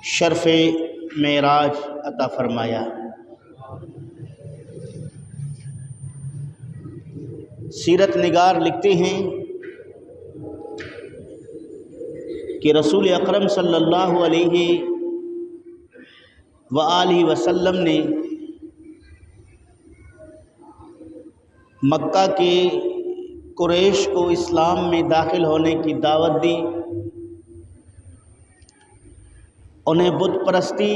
شرف معراج عطا فرمایا۔ سیرت نگار لکھتے ہیں کہ رسول اکرم صلی اللہ علیہ وآلہ وسلم نے مکہ کے قریش کو اسلام میں داخل ہونے کی دعوت دی، انہیں بت پرستی،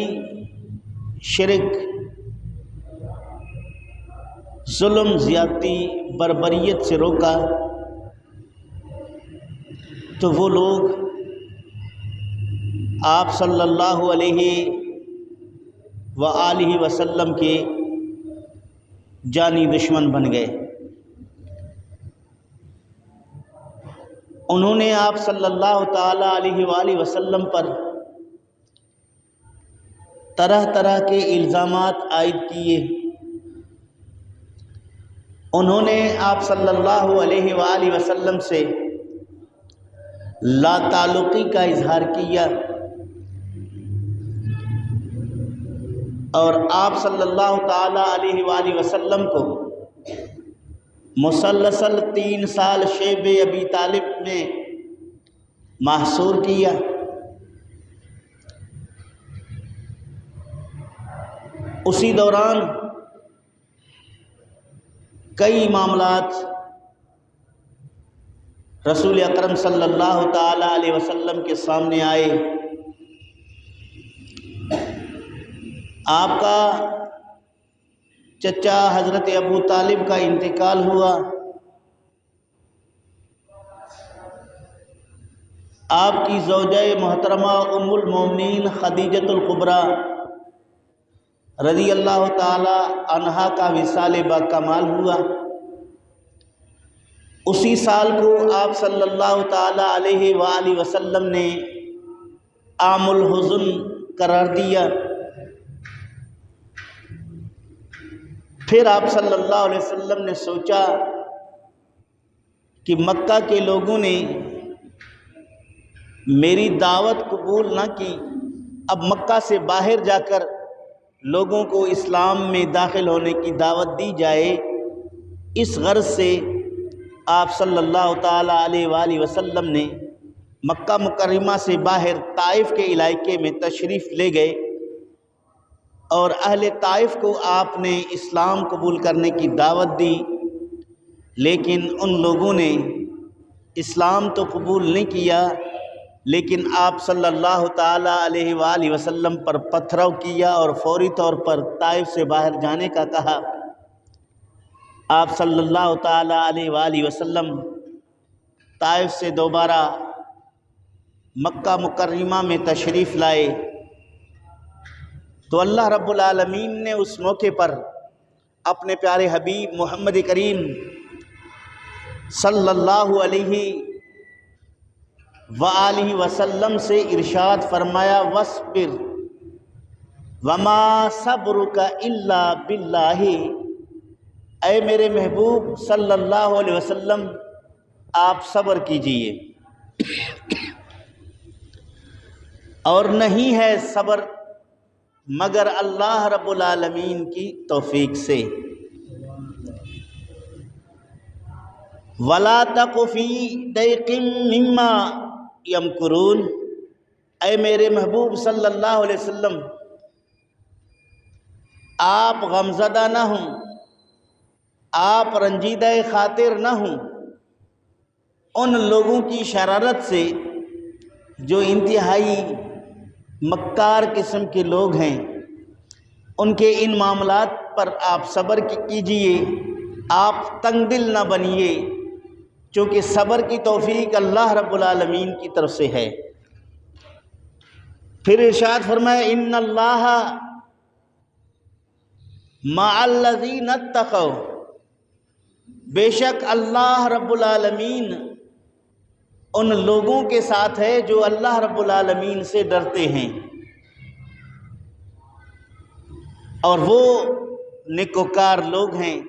شرک، ظلم، زیادتی، بربریت سے روکا، تو وہ لوگ آپ صلی اللہ علیہ وآلہ وسلم کے جانی دشمن بن گئے۔ انہوں نے آپ صلی اللہ تعالیٰ علیہ وآلہ وسلم پر طرح طرح کے الزامات عائد کیے۔ انہوں نے آپ صلی اللہ علیہ وآلہ وسلم سے لا تعلقی کا اظہار کیا، اور آپ صلی اللہ تعالیٰ علیہ وآلہ وسلم کو مسلسل 3 سال شیب ابی طالب میں محصور کیا۔ اسی دوران کئی معاملات رسول اکرم صلی اللہ تعالیٰ علیہ وسلم کے سامنے آئے۔ آپ کا چچا حضرت ابو طالب کا انتقال ہوا، آپ کی زوجہ محترمہ ام المومنین خدیجۃ الکبریٰ رضی اللہ تعالی عنہا کا وصال باکمال ہوا۔ اسی سال کو آپ صلی اللہ تعالی علیہ وآلہ وسلم نے عام الحزن قرار دیا۔ پھر آپ صلی اللہ علیہ وسلم نے سوچا کہ مکہ کے لوگوں نے میری دعوت قبول نہ کی، اب مکہ سے باہر جا کر لوگوں کو اسلام میں داخل ہونے کی دعوت دی جائے۔ اس غرض سے آپ صلی اللہ تعالیٰ علیہ وآلہ وسلم نے مکہ مکرمہ سے باہر طائف کے علاقے میں تشریف لے گئے، اور اہل طائف کو آپ نے اسلام قبول کرنے کی دعوت دی، لیکن ان لوگوں نے اسلام تو قبول نہیں کیا، لیکن آپ صلی اللہ تعالیٰ علیہ وآلہ وسلم پر پتھراؤ کیا اور فوری طور پر طائف سے باہر جانے کا کہا۔ آپ صلی اللہ تعالیٰ علیہ وآلہ وسلم طائف سے دوبارہ مکہ مکرمہ میں تشریف لائے، تو اللہ رب العالمین نے اس موقع پر اپنے پیارے حبیب محمد کریم صلی اللہ علیہ وآلہ وسلم سے ارشاد فرمایا، وَاصْبِرْ وَمَا صَبْرُكَ إِلَّا بِاللَّهِ، اے میرے محبوب صلی اللہ علیہ وسلم آپ صبر کیجئے، اور نہیں ہے صبر مگر اللہ رب العالمین کی توفیق سے۔ وَلَا تَقُ فِي ضَيْقٍ مِّمَّا یمکرون، اے میرے محبوب صلی اللہ علیہ وسلم آپ غمزدہ نہ ہوں، آپ رنجیدہ خاطر نہ ہوں ان لوگوں کی شرارت سے جو انتہائی مکار قسم کے لوگ ہیں، ان کے ان معاملات پر آپ صبر کیجئے، آپ تنگ دل نہ بنیے، چونکہ صبر کی توفیق اللہ رب العالمین کی طرف سے ہے۔ پھر ارشاد فرمایا، ان اللہ مع الذین اتقوا، بے شک اللہ رب العالمین ان لوگوں کے ساتھ ہے جو اللہ رب العالمین سے ڈرتے ہیں، اور وہ نیکوکار لوگ ہیں۔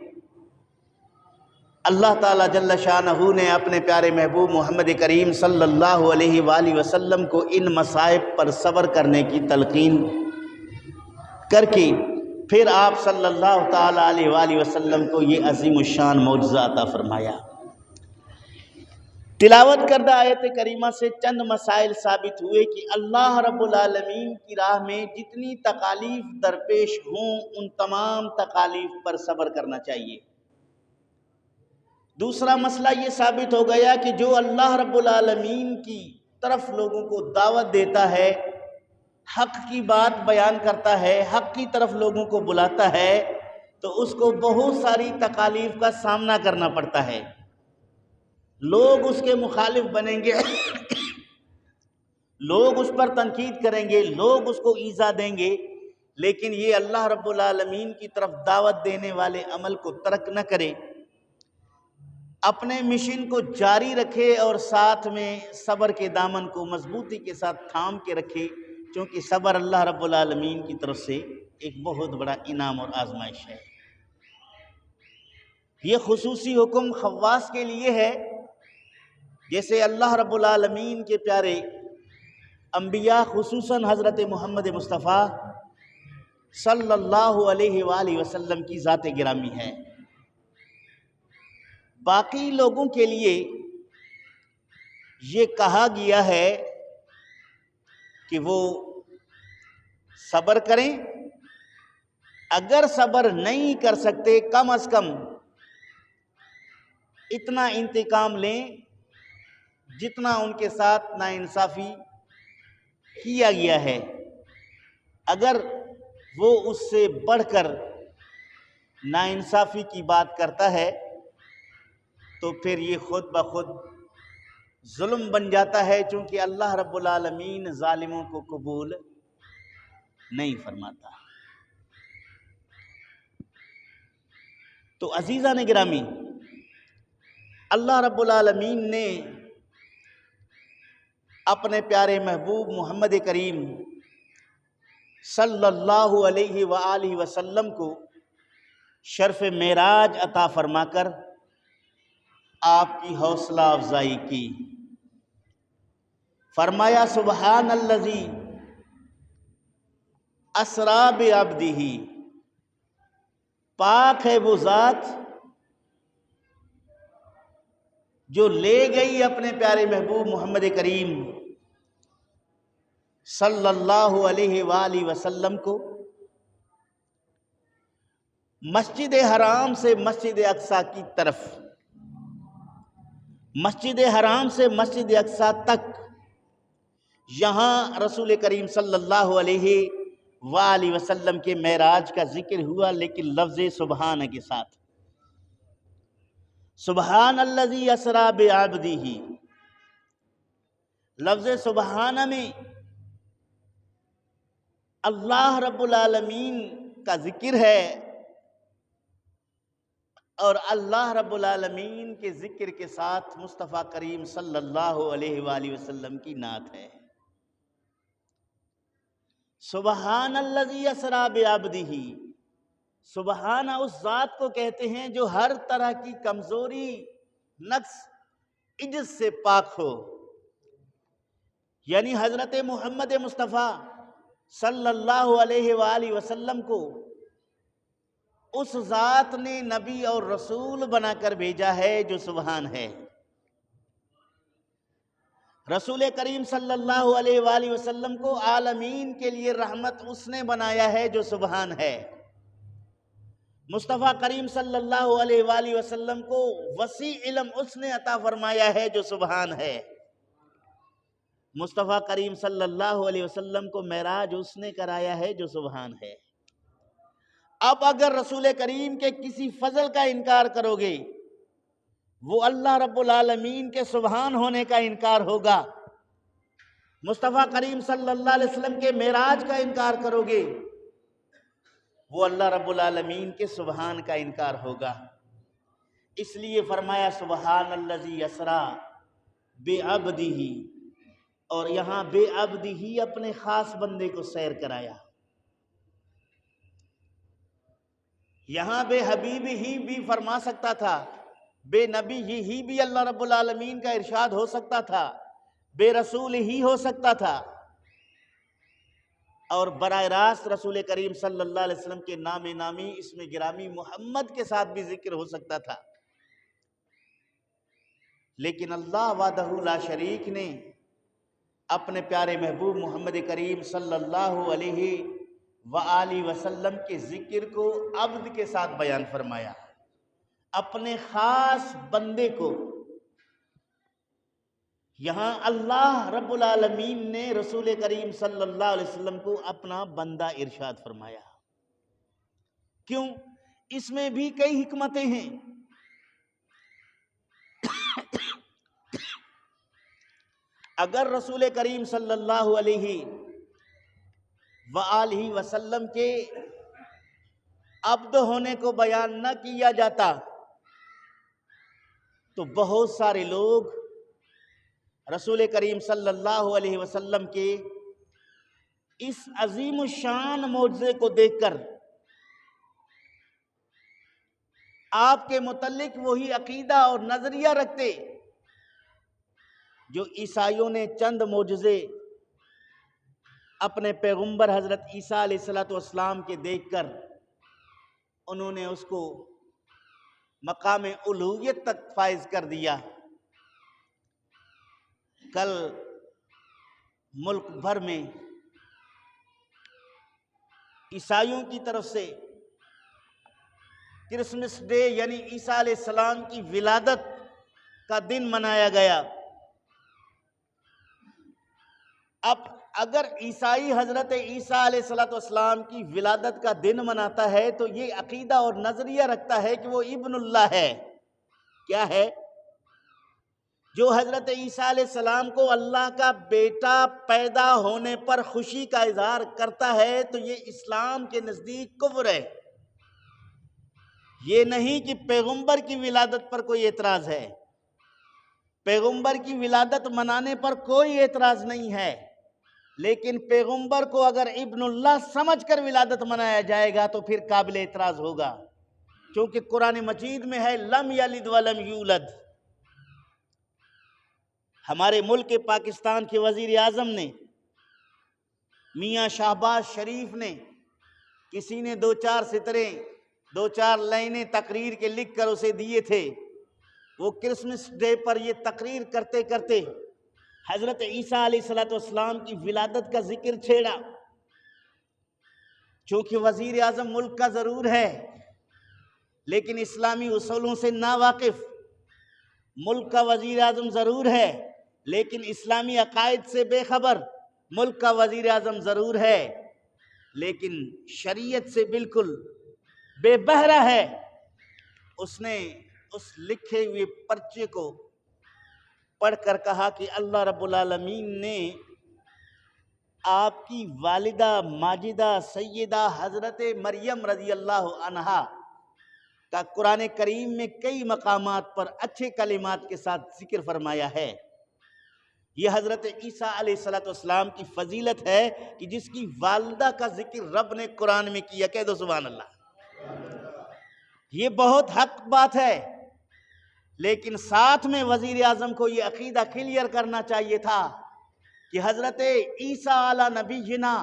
اللہ تعالیٰ جل شانہ نے اپنے پیارے محبوب محمد کریم صلی اللہ علیہ وآلہ وسلم کو ان مصائب پر صبر کرنے کی تلقین کر کے پھر آپ صلی اللہ تعالیٰ علیہ وآلہ وسلم کو یہ عظیم الشان معجزہ عطا فرمایا۔ تلاوت کردہ آیت کریمہ سے چند مسائل ثابت ہوئے کہ اللہ رب العالمین کی راہ میں جتنی تکالیف درپیش ہوں ان تمام تکالیف پر صبر کرنا چاہیے۔ دوسرا مسئلہ یہ ثابت ہو گیا کہ جو اللہ رب العالمین کی طرف لوگوں کو دعوت دیتا ہے، حق کی بات بیان کرتا ہے، حق کی طرف لوگوں کو بلاتا ہے، تو اس کو بہت ساری تکالیف کا سامنا کرنا پڑتا ہے۔ لوگ اس کے مخالف بنیں گے، لوگ اس پر تنقید کریں گے، لوگ اس کو ایذا دیں گے، لیکن یہ اللہ رب العالمین کی طرف دعوت دینے والے عمل کو ترک نہ کرے، اپنے مشن کو جاری رکھے اور ساتھ میں صبر کے دامن کو مضبوطی کے ساتھ تھام کے رکھے، چونکہ صبر اللہ رب العالمین کی طرف سے ایک بہت بڑا انعام اور آزمائش ہے۔ یہ خصوصی حکم خواص کے لیے ہے، جیسے اللہ رب العالمین کے پیارے انبیاء خصوصاً حضرت محمد مصطفیٰ صلی اللہ علیہ وآلہ وسلم کی ذات گرامی ہے۔ باقی لوگوں کے لیے یہ کہا گیا ہے کہ وہ صبر کریں، اگر صبر نہیں کر سکتے کم از کم اتنا انتقام لیں جتنا ان کے ساتھ ناانصافی کیا گیا ہے۔ اگر وہ اس سے بڑھ کر ناانصافی کی بات کرتا ہے تو پھر یہ خود بخود ظلم بن جاتا ہے، چونکہ اللہ رب العالمین ظالموں کو قبول نہیں فرماتا۔ تو عزیزان گرامی، اللہ رب العالمین نے اپنے پیارے محبوب محمد کریم صلی اللہ علیہ وآلہ وسلم کو شرف معراج عطا فرما کر آپ کی حوصلہ افزائی کی۔ فرمایا سبحان الذی اسری بعبدہ، پاک ہے وہ ذات جو لے گئی اپنے پیارے محبوب محمد کریم صلی اللہ علیہ وآلہ وسلم کو مسجد حرام سے مسجد اقصیٰ کی طرف، مسجد حرام سے مسجد اقصیٰ تک۔ یہاں رسول کریم صلی اللہ علیہ وآلہ وسلم کے معراج کا ذکر ہوا، لیکن لفظ سبحان کے ساتھ۔ سبحان الذی اسری بعبدہ، لفظ سبحانہ میں اللہ رب العالمین کا ذکر ہے اور اللہ رب العالمین کے ذکر کے ساتھ مصطفیٰ کریم صلی اللہ علیہ وآلہ وسلم کی نعت ہے۔ سبحان الذی اسری بعبدہ، سبحان اس ذات کو کہتے ہیں جو ہر طرح کی کمزوری، نقص، عجز سے پاک ہو، یعنی حضرت محمد مصطفیٰ صلی اللہ علیہ وآلہ وسلم کو اس ذات نے نبی اور رسول بنا کر بھیجا ہے جو سبحان ہے۔ رسول کریم صلی اللہ علیہ وآلہ وسلم کو عالمین کے لیے رحمت اس نے بنایا ہے جو سبحان ہے۔ مصطفیٰ کریم صلی اللہ علیہ وآلہ وسلم کو وسیع علم اس نے عطا فرمایا ہے جو سبحان ہے۔ مصطفیٰ کریم صلی اللہ علیہ وسلم کو معراج اس نے کرایا ہے جو سبحان ہے۔ اب اگر رسول کریم کے کسی فضل کا انکار کرو گے وہ اللہ رب العالمین کے سبحان ہونے کا انکار ہوگا۔ مصطفیٰ کریم صلی اللہ علیہ وسلم کے معراج کا انکار کرو گے وہ اللہ رب العالمین کے سبحان کا انکار ہوگا۔ اس لیے فرمایا سبحان الذی اسری بعبدہ، اور یہاں بے عبدہ ہی اپنے خاص بندے کو سیر کرایا، یہاں بے حبیب ہی بھی فرما سکتا تھا، بے نبی ہی بھی اللہ رب العالمین کا ارشاد ہو سکتا تھا، بے رسول ہی ہو سکتا تھا، اور براہ راست رسول کریم صلی اللہ علیہ وسلم کے نام نامی اسم گرامی محمد کے ساتھ بھی ذکر ہو سکتا تھا۔ لیکن اللہ وحدہ لا شریک نے اپنے پیارے محبوب محمد کریم صلی اللہ علیہ وآلہ وسلم کے ذکر کو عبد کے ساتھ بیان فرمایا، اپنے خاص بندے کو۔ یہاں اللہ رب العالمین نے رسول کریم صلی اللہ علیہ وسلم کو اپنا بندہ ارشاد فرمایا۔ کیوں؟ اس میں بھی کئی حکمتیں ہیں۔ اگر رسول کریم صلی اللہ علیہ وآلہ وسلم کے عبد ہونے کو بیان نہ کیا جاتا تو بہت سارے لوگ رسول کریم صلی اللہ علیہ وسلم کے اس عظیم الشان معجزے کو دیکھ کر آپ کے متعلق وہی عقیدہ اور نظریہ رکھتے جو عیسائیوں نے چند معجزے اپنے پیغمبر حضرت عیسیٰ علیہ السلام کے دیکھ کر انہوں نے اس کو مقام الوہیت تک فائز کر دیا۔ کل ملک بھر میں عیسائیوں کی طرف سے کرسمس ڈے یعنی عیسیٰ علیہ السلام کی ولادت کا دن منایا گیا۔ اب اگر عیسائی حضرت عیسیٰ علیہ السلام کی ولادت کا دن مناتا ہے تو یہ عقیدہ اور نظریہ رکھتا ہے کہ وہ ابن اللہ ہے۔ کیا ہے؟ جو حضرت عیسیٰ علیہ السلام کو اللہ کا بیٹا پیدا ہونے پر خوشی کا اظہار کرتا ہے تو یہ اسلام کے نزدیک کفر ہے۔ یہ نہیں کہ پیغمبر کی ولادت پر کوئی اعتراض ہے، پیغمبر کی ولادت منانے پر کوئی اعتراض نہیں ہے، لیکن پیغمبر کو اگر ابن اللہ سمجھ کر ولادت منایا جائے گا تو پھر قابل اعتراض ہوگا، کیونکہ قرآن مجید میں ہے لم یلد ولم یولد۔ ہمارے ملک پاکستان کے وزیر اعظم نے میاں شہباز شریف نے کسی نے دو چار سطریں دو چار لائنیں تقریر کے لکھ کر اسے دیے تھے، وہ کرسمس ڈے پر یہ تقریر کرتے کرتے حضرت عیسیٰ علیہ السلام کی ولادت کا ذکر چھیڑا۔ چونکہ وزیر اعظم ملک کا ضرور ہے لیکن اسلامی اصولوں سے ناواقف، ملک کا وزیر اعظم ضرور ہے لیکن اسلامی عقائد سے بے خبر، ملک کا وزیر اعظم ضرور ہے لیکن شریعت سے بالکل بے بہرہ ہے۔ اس نے اس لکھے ہوئے پرچے کو پڑھ کر کہا کہ اللہ رب العالمین نے آپ کی والدہ ماجدہ سیدہ حضرت مریم رضی اللہ عنہا کا قرآن کریم میں کئی مقامات پر اچھے کلمات کے ساتھ ذکر فرمایا ہے۔ یہ حضرت عیسیٰ علیہ السلام کی فضیلت ہے کہ جس کی والدہ کا ذکر رب نے قرآن میں کیا۔ کہہ دو سبحان اللہ۔ یہ بہت حق بات ہے، لیکن ساتھ میں وزیر اعظم کو یہ عقیدہ کلیئر کرنا چاہیے تھا کہ حضرت عیسیٰ علی نبینا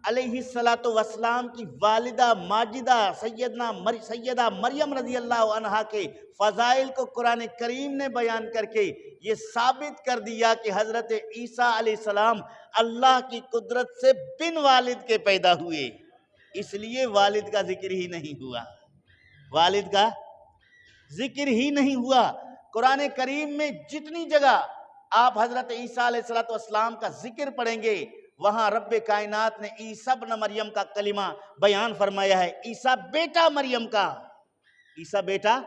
علیہ السلام کی والدہ ماجدہ سیدہ مریم رضی اللہ عنہا کے فضائل کو قرآن کریم نے بیان کر کے یہ ثابت کر دیا کہ حضرت عیسیٰ علیہ السلام اللہ کی قدرت سے بن والد کے پیدا ہوئے، اس لیے والد کا ذکر ہی نہیں ہوا، والد کا ذکر ہی نہیں ہوا۔ قرآن کریم میں جتنی جگہ آپ حضرت عیسیٰ علیہ السلام کا ذکر پڑھیں گے وہاں رب کائنات نے عیسیٰ ابن مریم کا کلمہ بیان فرمایا ہے، عیسیٰ بیٹا مریم کا، عیسیٰ بیٹا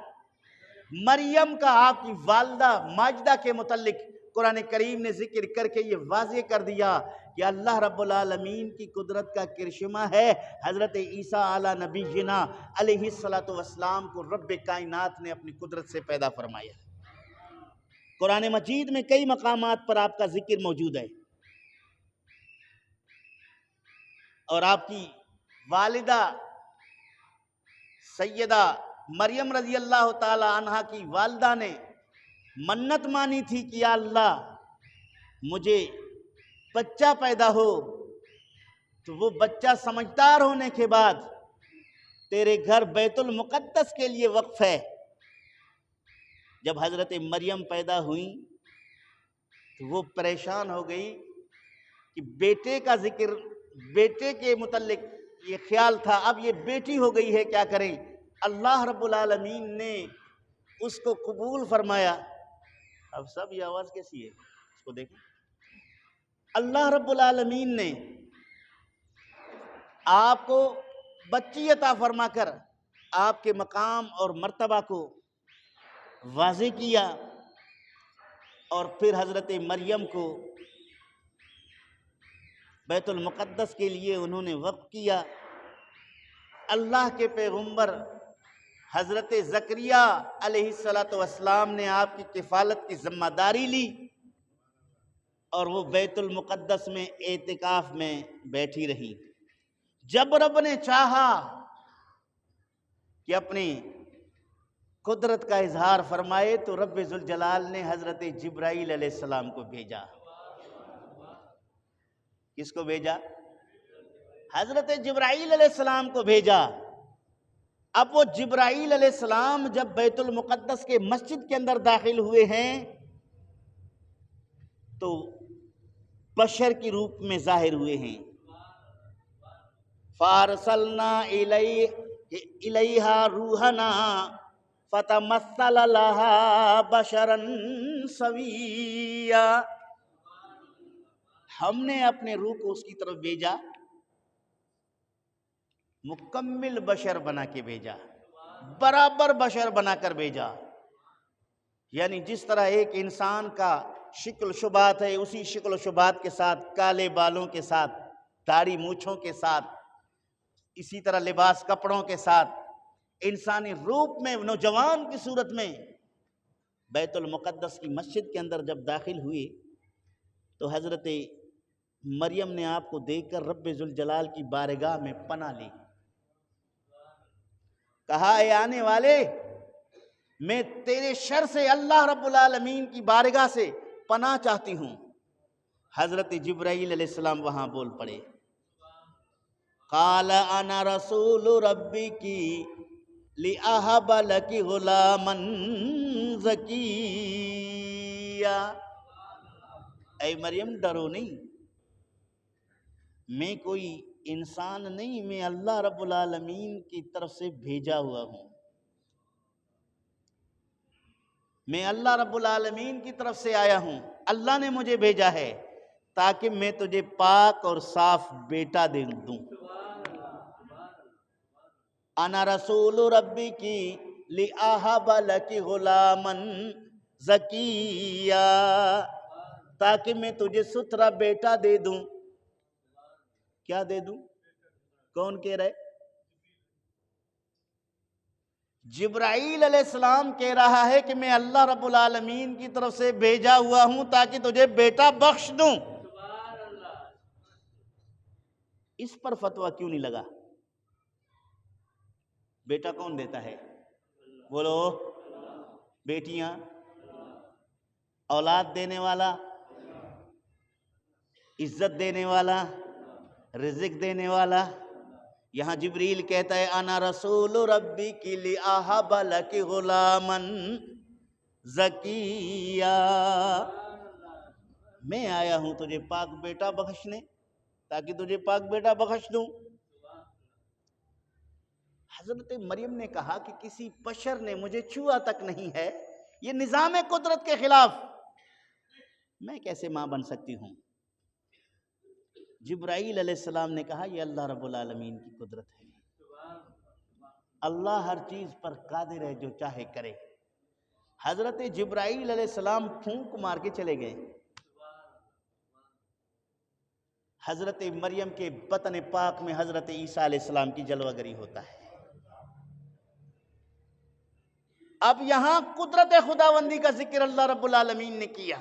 مریم کا۔ آپ کی والدہ ماجدہ کے متعلق قرآن کریم نے ذکر کر کے یہ واضح کر دیا کہ اللہ رب العالمین کی قدرت کا کرشمہ ہے حضرت عیسیٰ علی نبینا علیہ السلام کو رب کائنات نے اپنی قدرت سے پیدا فرمایا۔ قرآن مجید میں کئی مقامات پر آپ کا ذکر موجود ہے، اور آپ کی والدہ سیدہ مریم رضی اللہ تعالی عنہا کی والدہ نے منت مانی تھی کہ یا اللہ مجھے بچہ پیدا ہو، تو وہ بچہ سمجھدار ہونے کے بعد تیرے گھر بیت المقدس کے لیے وقف ہے۔ جب حضرت مریم پیدا ہوئیں تو وہ پریشان ہو گئی کہ بیٹے کا ذکر، بیٹے کے متعلق یہ خیال تھا، اب یہ بیٹی ہو گئی ہے کیا کریں؟ اللہ رب العالمین نے اس کو قبول فرمایا۔ اب سب یہ آواز کیسی ہے اس کو دیکھیں۔ اللہ رب العالمین نے آپ کو بچی عطا فرما کر آپ کے مقام اور مرتبہ کو واضح کیا، اور پھر حضرت مریم کو بیت المقدس کے لیے انہوں نے وقف کیا۔ اللہ کے پیغمبر حضرت زکریا علیہ السلام نے آپ کی کفالت کی ذمہ داری لی، اور وہ بیت المقدس میں اعتکاف میں بیٹھی رہی۔ جب رب نے چاہا کہ اپنی قدرت کا اظہار فرمائے تو رب ذوالجلال نے حضرت جبرائیل علیہ السلام کو بھیجا۔ کس کو بھیجا؟ حضرت جبرائیل علیہ السلام کو بھیجا۔ اب وہ جبرائیل علیہ السلام جب بیت المقدس کے مسجد کے اندر داخل ہوئے ہیں تو بشر کی روپ میں ظاہر ہوئے ہیں۔ فَأَرْسَلْنَا إِلَيْهَا رُوحَنَا فَتَمَثَّلَ لَهَا بَشَرًا سَوِيًّا، ہم نے اپنے روح کو اس کی طرف بھیجا، مکمل بشر بنا کے بھیجا، برابر بشر بنا کر بھیجا۔ یعنی جس طرح ایک انسان کا شکل و شبات ہے، اسی شکل و شبات کے ساتھ، کالے بالوں کے ساتھ، داڑھی مونچھوں کے ساتھ، اسی طرح لباس کپڑوں کے ساتھ، انسانی روپ میں نوجوان کی صورت میں بیت المقدس کی مسجد کے اندر جب داخل ہوئی تو حضرت مریم نے آپ کو دیکھ کر رب ذوالجلال کی بارگاہ میں پناہ لی، کہا اے آنے والے، میں تیرے شر سے اللہ رب العالمین کی بارگاہ سے پناہ چاہتی ہوں۔ حضرت جبرائیل علیہ السلام وہاں بول پڑے، قال انا رسول ربک لأہب لک غلاما زکیا، اے مریم ڈرو نہیں، میں کوئی انسان نہیں، میں اللہ رب العالمین کی طرف سے بھیجا ہوا ہوں، میں اللہ رب العالمین کی طرف سے آیا ہوں، اللہ نے مجھے بھیجا ہے تاکہ میں تجھے پاک اور صاف بیٹا دے دوں۔ انا رسول ربک لأہب لک غلاما زکیا، تاکہ میں تجھے ستھرا بیٹا دے دوں۔ کیا دے دوں؟ کون کہہ رہے؟ جبرائیل علیہ السلام کہہ رہا ہے کہ میں اللہ رب العالمین کی طرف سے بھیجا ہوا ہوں تاکہ تجھے بیٹا بخش دوں۔ اس پر فتویٰ کیوں نہیں لگا؟ بیٹا کون دیتا ہے؟ بولو، بیٹیاں، اولاد دینے والا، عزت دینے والا، رزق دینے والا۔ یہاں جبریل کہتا ہے انا رسول ربک لأہب لک غلاما زکیا، میں آیا ہوں تجھے پاک بیٹا بخشنے، تاکہ تجھے پاک بیٹا بخش دوں۔ حضرت مریم نے کہا کہ کسی بشر نے مجھے چھوا تک نہیں ہے، یہ نظام قدرت کے خلاف، میں کیسے ماں بن سکتی ہوں؟ جبرائیل علیہ السلام نے کہا یہ اللہ رب العالمین کی قدرت ہے، اللہ ہر چیز پر قادر ہے، جو چاہے کرے۔ حضرت جبرائیل علیہ السلام پھونک مار کے چلے گئے۔ حضرت مریم کے بطن پاک میں حضرت عیسیٰ علیہ السلام کی جلوہ گری ہوتا ہے۔ اب یہاں قدرت خداوندی کا ذکر اللہ رب العالمین نے کیا،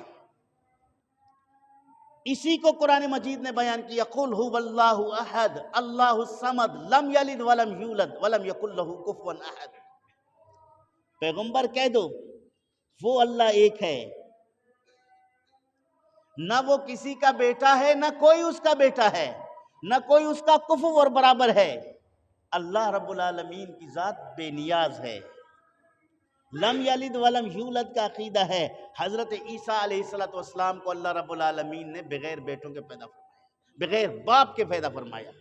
اسی کو قرآن مجید نے بیان کیا، قل هو اللہ احد اللہ الصمد لم یلد ولم یولد ولم یکن لہ کفوا احد۔ پیغمبر کہہ دو وہ اللہ ایک ہے، نہ وہ کسی کا بیٹا ہے، نہ کوئی اس کا بیٹا ہے، نہ کوئی اس کا کفو اور برابر ہے۔ اللہ رب العالمین کی ذات بے نیاز ہے، لم یلد ولم یولد کا عقیدہ ہے۔ حضرت عیسیٰ علیہ السلام کو اللہ رب العالمین نے بغیر بیٹوں کے پیدا فرمایا، بغیر باپ کے پیدا فرمایا۔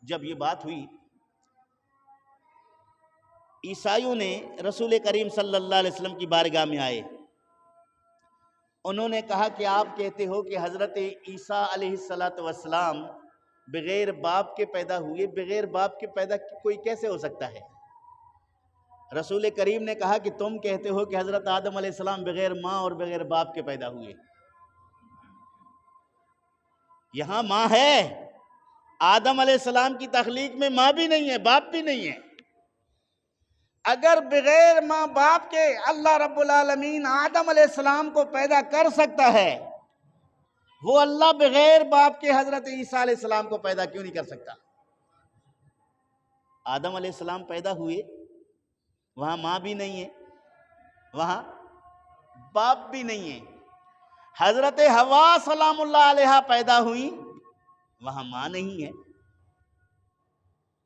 جب یہ بات ہوئی، عیسائیوں نے رسول کریم صلی اللہ علیہ وسلم کی بارگاہ میں آئے، انہوں نے کہا کہ آپ کہتے ہو کہ حضرت عیسیٰ علیہ السلام بغیر باپ کے پیدا ہوئے، بغیر باپ کے پیدا کوئی کیسے ہو سکتا ہے؟ رسول کریم نے کہا کہ تم کہتے ہو کہ حضرت آدم علیہ السلام بغیر ماں اور بغیر باپ کے پیدا ہوئے، یہاں ماں ہے، آدم علیہ السلام کی تخلیق میں ماں بھی نہیں ہے، باپ بھی نہیں ہے۔ اگر بغیر ماں باپ کے اللہ رب العالمین آدم علیہ السلام کو پیدا کر سکتا ہے، وہ اللہ بغیر باپ کے حضرت عیسیٰ علیہ السلام کو پیدا کیوں نہیں کر سکتا؟ آدم علیہ السلام پیدا ہوئے، وہاں ماں بھی نہیں ہے، وہاں باپ بھی نہیں ہے۔ حضرت حوا سلام اللہ علیہا پیدا ہوئی، وہاں ماں نہیں ہے،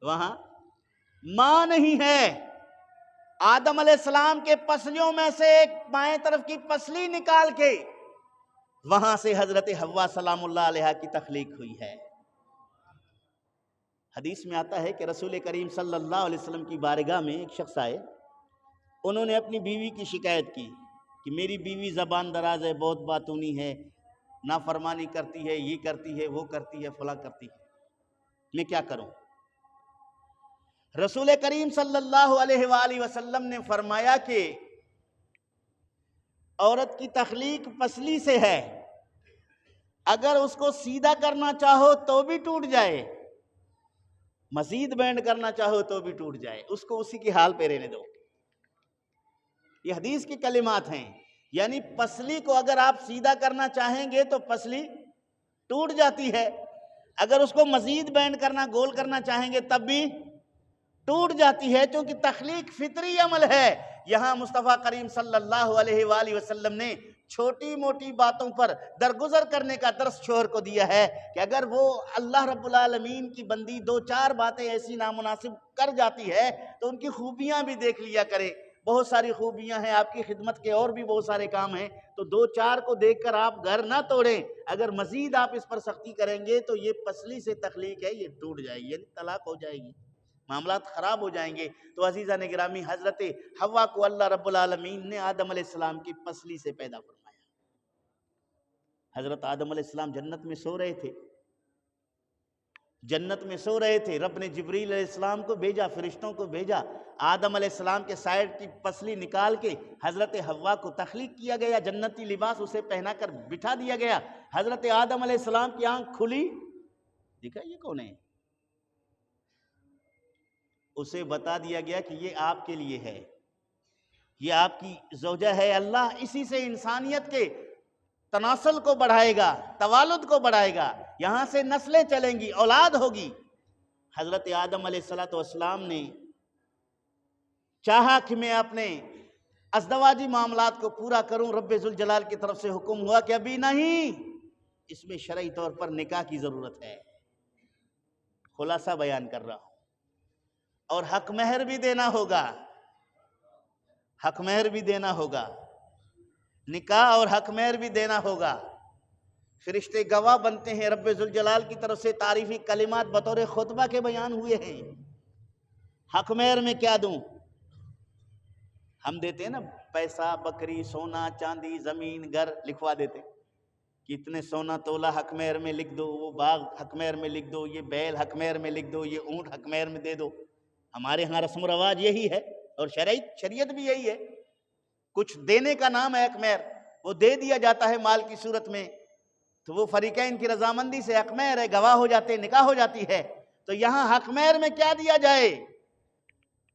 وہاں ماں نہیں ہے۔ آدم علیہ السلام کے پسلیوں میں سے ایک بائیں طرف کی پسلی نکال کے وہاں سے حضرت حوا سلام اللہ علیہا کی تخلیق ہوئی ہے۔ حدیث میں آتا ہے کہ رسول کریم صلی اللہ علیہ وسلم کی بارگاہ میں ایک شخص آئے، انہوں نے اپنی بیوی کی شکایت کی کہ میری بیوی زبان دراز ہے، بہت باتونی ہے، نافرمانی کرتی ہے، یہ کرتی ہے، وہ کرتی ہے، فلاں کرتی ہے، میں کیا کروں؟ رسول کریم صلی اللہ علیہ وآلہ وسلم نے فرمایا کہ عورت کی تخلیق پسلی سے ہے، اگر اس کو سیدھا کرنا چاہو تو بھی ٹوٹ جائے، مزید بینڈ کرنا چاہو تو بھی ٹوٹ جائے، اس کو اسی کی حال پہ رہنے دو۔ یہ حدیث کی کلمات ہیں، یعنی پسلی کو اگر آپ سیدھا کرنا چاہیں گے تو پسلی ٹوٹ جاتی ہے، اگر اس کو مزید بینڈ کرنا، گول کرنا چاہیں گے تب بھی ٹوٹ جاتی ہے، چونکہ تخلیق فطری عمل ہے۔ یہاں مصطفیٰ کریم صلی اللہ علیہ وآلہ وسلم نے چھوٹی موٹی باتوں پر درگزر کرنے کا درس شوہر کو دیا ہے کہ اگر وہ اللہ رب العالمین کی بندی دو چار باتیں ایسی نامناسب کر جاتی ہے تو ان کی خوبیاں بھی دیکھ لیا کرے۔ بہت ساری خوبیاں ہیں آپ کی خدمت کے، اور بھی بہت سارے کام ہیں، تو دو چار کو دیکھ کر آپ گھر نہ توڑیں۔ اگر مزید آپ اس پر سختی کریں گے تو یہ پسلی سے تخلیق ہے، یہ ٹوٹ جائے گی، یعنی طلاق ہو جائے گی، معاملات خراب ہو جائیں گے۔ تو عزیزان گرامی، حضرت حوا کو اللہ رب العالمین نے آدم علیہ السلام کی پسلی سے پیدا فرمایا۔ حضرت آدم علیہ السلام جنت میں سو رہے تھے، جنت میں سو رہے تھے، رب نے جبریل علیہ السلام کو بھیجا، فرشتوں کو بھیجا، آدم علیہ السلام کے سائیڈ کی پسلی نکال کے حضرت حوا کو تخلیق کیا گیا، جنتی لباس اسے پہنا کر بٹھا دیا گیا۔ حضرت آدم علیہ السلام کی آنکھ کھلی، دیکھا یہ کون ہے؟ اسے بتا دیا گیا کہ یہ آپ کے لیے ہے، یہ آپ کی زوجہ ہے، اللہ اسی سے انسانیت کے تناسل کو بڑھائے گا، توالد کو بڑھائے گا، یہاں سے نسلیں چلیں گی، اولاد ہوگی۔ حضرت آدم علیہ السلام نے چاہا کہ میں اپنے ازدواجی معاملات کو پورا کروں، رب ذوالجلال کی طرف سے حکم ہوا کہ ابھی نہیں، اس میں شرعی طور پر نکاح کی ضرورت ہے۔ خلاصہ بیان کر رہا ہوں، اور حق مہر بھی دینا ہوگا، حق مہر بھی دینا ہوگا، نکاح اور حق مہر بھی دینا ہوگا۔ فرشتے گواہ بنتے ہیں، رب ذوالجلال کی طرف سے تعریفی کلمات بطور خطبہ کے بیان ہوئے ہیں۔ حق مہر میں کیا دوں؟ ہم دیتے ہیں نا پیسہ، بکری، سونا، چاندی، زمین، گھر لکھوا دیتے کہ اتنے سونا تولہ حق مہر میں لکھ دو، وہ باغ حق مہر میں لکھ دو، یہ بیل حق مہر میں لکھ دو، یہ اونٹ حق مہر میں دے دو۔ ہمارے ہاں رسم و رواج یہی ہے، اور شریعت بھی یہی ہے۔ کچھ دینے کا نام ہے حق مہر، وہ دے دیا جاتا ہے مال کی صورت میں، تو وہ فریقین کی رضامندی سے حق مہر ہے، گواہ ہو جاتے، نکاح ہو جاتی ہے۔ تو یہاں حق مہر میں کیا دیا جائے؟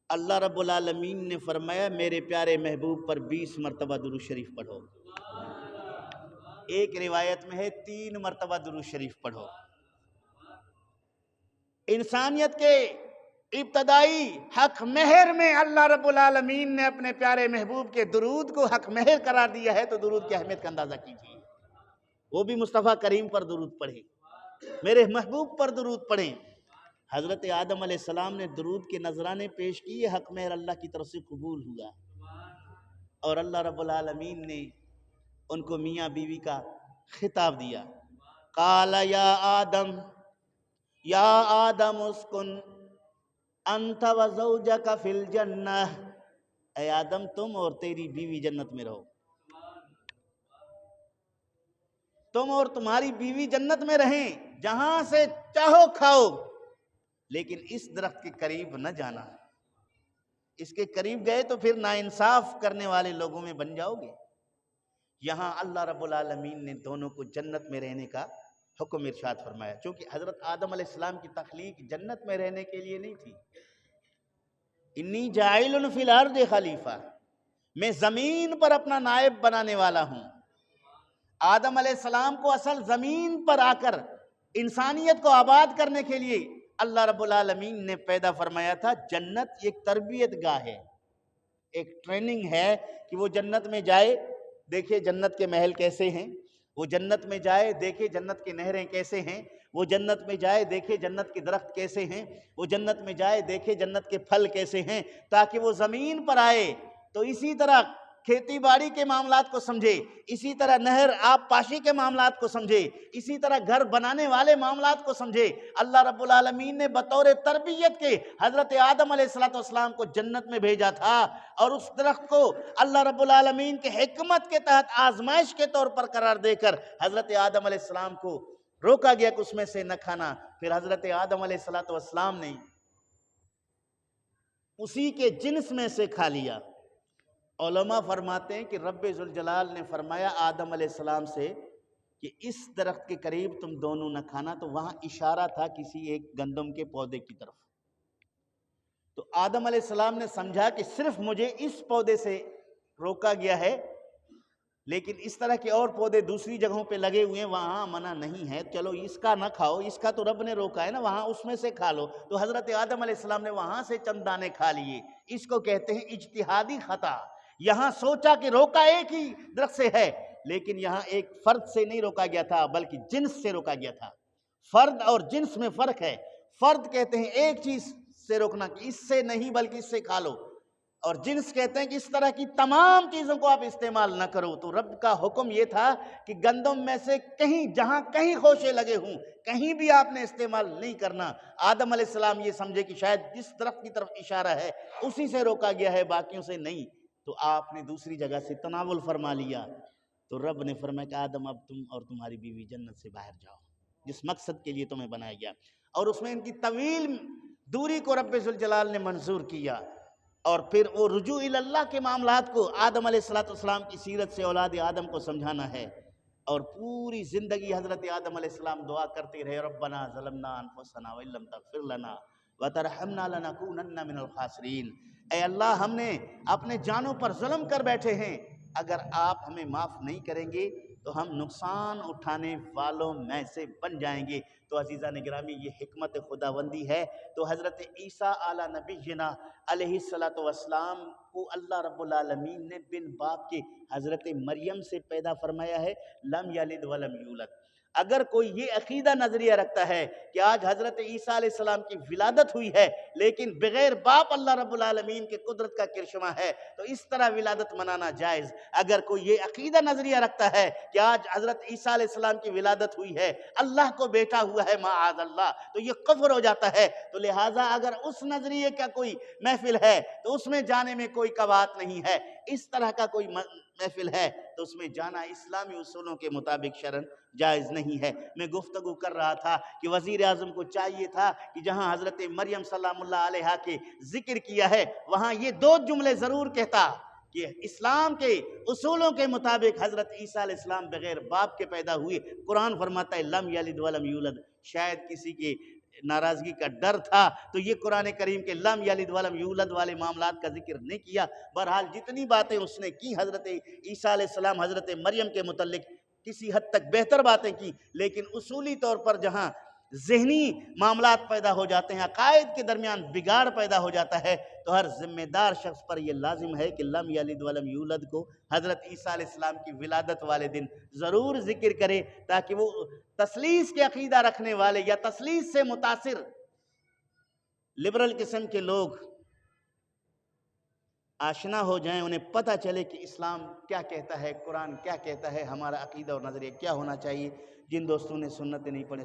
اللہ رب العالمین نے فرمایا میرے پیارے محبوب پر 20 مرتبہ درود شریف پڑھو۔ ایک روایت میں ہے 3 مرتبہ درود شریف پڑھو۔ انسانیت کے ابتدائی حق مہر میں اللہ رب العالمین نے اپنے پیارے محبوب کے درود کو حق مہر قرار دیا ہے، تو درود کی اہمیت کا اندازہ کیجیے۔ وہ بھی مصطفیٰ کریم پر درود پڑھیں، میرے محبوب پر درود پڑھیں۔ حضرت آدم علیہ السلام نے درود کے نذرانے پیش کیے، حق مہر اللہ کی طرف سے قبول ہوا، اور اللہ رب العالمین نے ان کو میاں بیوی کا خطاب دیا۔ قال یا آدم اسکن انت و زوجک فی الجنہ، اے آدم تم اور تیری بیوی جنت میں رہو، تم اور تمہاری بیوی جنت میں رہیں، جہاں سے چاہو کھاؤ، لیکن اس درخت کے قریب نہ جانا، اس کے قریب گئے تو پھر ناانصاف کرنے والے لوگوں میں بن جاؤ گے۔ یہاں اللہ رب العالمین نے دونوں کو جنت میں رہنے کا حکم ارشاد فرمایا، چونکہ حضرت آدم علیہ السلام کی تخلیق جنت میں رہنے کے لیے نہیں تھی۔ انی جاعل فی الارض خلیفہ، میں زمین پر اپنا نائب بنانے والا ہوں۔ آدم علیہ السلام کو اصل زمین پر آ کر انسانیت کو آباد کرنے کے لیے اللہ رب العالمین نے پیدا فرمایا تھا۔ جنت ایک تربیت گاہ ہے، ایک ٹریننگ ہے کہ وہ جنت میں جائے، دیکھے جنت کے محل کیسے ہیں، وہ جنت میں جائے دیکھے جنت کی نہریں کیسے ہیں، وہ جنت میں جائے دیکھے جنت کے درخت کیسے ہیں، وہ جنت میں جائے دیکھے جنت کے پھل کیسے ہیں، تاکہ وہ زمین پر آئے تو اسی طرح کھیتی باڑی کے معاملات کو سمجھے، اسی طرح نہر آب پاشی کے معاملات کو سمجھے، اسی طرح گھر بنانے والے معاملات کو سمجھے۔ اللہ رب العالمین نے بطور تربیت کے حضرت آدم علیہ السلام کو جنت میں بھیجا تھا، اور اس درخت کو اللہ رب العالمین کے حکمت کے تحت آزمائش کے طور پر قرار دے کر حضرت آدم علیہ السلام کو روکا گیا کہ اس میں سے نہ کھانا۔ پھر حضرت آدم علیہ السلام نے اسی کے جنس میں سے کھا لیا۔ علماء فرماتے ہیں کہ رب ذوالجلال نے فرمایا آدم علیہ السلام سے کہ اس درخت کے قریب تم دونوں نہ کھانا، تو وہاں اشارہ تھا کسی ایک گندم کے پودے کی طرف۔ تو آدم علیہ السلام نے سمجھا کہ صرف مجھے اس پودے سے روکا گیا ہے، لیکن اس طرح کے اور پودے دوسری جگہوں پہ لگے ہوئے ہیں، وہاں منع نہیں ہے، چلو اس کا نہ کھاؤ، اس کا تو رب نے روکا ہے نا، وہاں اس میں سے کھا لو۔ تو حضرت آدم علیہ السلام نے وہاں سے چند دانے کھا لیے۔ اس کو کہتے ہیں اجتہادی خطا۔ یہاں سوچا کہ روکا ایک ہی درخت سے ہے، لیکن یہاں ایک فرد سے نہیں روکا گیا تھا بلکہ جنس سے روکا گیا تھا۔ فرد اور جنس میں فرق ہے۔ فرد کہتے ہیں ایک چیز سے روکنا کہ اس سے نہیں بلکہ اس سے کھا لو، اور جنس کہتے ہیں کہ اس طرح کی تمام چیزوں کو آپ استعمال نہ کرو۔ تو رب کا حکم یہ تھا کہ گندم میں سے کہیں جہاں کہیں خوشے لگے ہوں کہیں بھی آپ نے استعمال نہیں کرنا۔ آدم علیہ السلام یہ سمجھے کہ شاید جس درخت کی طرف اشارہ ہے اسی سے روکا گیا ہے، باقیوں سے نہیں، تو آپ نے دوسری جگہ سے تناول فرما لیا۔ تو رب نے فرمایا کہ آدم اب تم اور تمہاری بیوی جنت سے باہر جاؤ، جس مقصد کے لیے تمہیں بنایا گیا۔ اور اس میں ان کی طویل دوری کو رب ذوالجلال نے منظور کیا، اور پھر وہ رجوع اللہ کے معاملات کو آدم علیہ السلام کی سیرت سے اولاد آدم کو سمجھانا ہے۔ اور پوری زندگی حضرت آدم علیہ السلام دعا کرتے رہے، ربنا ظلمنا انفسنا وان لم تغفر لنا وترحمنا لنکونن من الخاسرین۔ اے اللہ، ہم نے اپنے جانوں پر ظلم کر بیٹھے ہیں، اگر آپ ہمیں معاف نہیں کریں گے تو ہم نقصان اٹھانے والوں میں سے بن جائیں گے۔ تو عزیزان گرامی، یہ حکمت خداوندی ہے۔ تو حضرت عیسیٰ علی نبینا علیہ السلام کو اللہ رب العالمین نے بن باپ کے حضرت مریم سے پیدا فرمایا ہے، لم یلد ولم یولد۔ اگر کوئی یہ عقیدہ نظریہ رکھتا ہے کہ آج حضرت عیسیٰ علیہ السلام کی ولادت ہوئی ہے لیکن بغیر باپ اللہ رب العالمین کے قدرت کا کرشمہ ہے، تو اس طرح ولادت منانا جائز۔ اگر کوئی یہ عقیدہ نظریہ رکھتا ہے کہ آج حضرت عیسیٰ علیہ السلام کی ولادت ہوئی ہے، اللہ کو بیٹا ہوا ہے معاذ اللہ، تو یہ کفر ہو جاتا ہے۔ تو لہٰذا اگر اس نظریے کا کوئی محفل ہے تو اس میں جانے میں کوئی کباہت نہیں ہے۔ اس طرح کا کوئی محفل ہے تو اس میں جانا اسلامی اصولوں کے مطابق شرعاً جائز نہیں ہے۔ میں گفتگو کر رہا تھا کہ وزیر اعظم کو چاہیے تھا کہ جہاں حضرت مریم سلام اللہ علیہا کے ذکر کیا ہے وہاں یہ دو جملے ضرور کہتا کہ اسلام کے اصولوں کے مطابق حضرت عیسیٰ علیہ السلام بغیر باپ کے پیدا ہوئے۔ قرآن فرماتا ہے لم یلد ولم یولد، شاید کسی کے ناراضگی کا ڈر تھا تو یہ قرآن کریم کے لم یلد ولم یولد والے معاملات کا ذکر نہیں کیا۔ بہرحال جتنی باتیں اس نے کی حضرت عیسیٰ علیہ السلام حضرت مریم کے متعلق کسی حد تک بہتر باتیں کی، لیکن اصولی طور پر جہاں ذہنی معاملات پیدا ہو جاتے ہیں، عقائد کے درمیان بگاڑ پیدا ہو جاتا ہے، تو ہر ذمہ دار شخص پر یہ لازم ہے کہ لم یلد ولم یولد کو حضرت عیسیٰ علیہ السلام کی ولادت والے دن ضرور ذکر کرے، تاکہ وہ تثلیث کے عقیدہ رکھنے والے یا تثلیث سے متاثر لبرل قسم کے لوگ آشنا ہو جائیں، انہیں پتہ چلے کہ اسلام کیا کہتا ہے، قرآن کیا کہتا ہے، ہمارا عقیدہ اور نظریہ کیا ہونا چاہیے۔ جن دوستوں نے سنتیں نہیں پڑھیں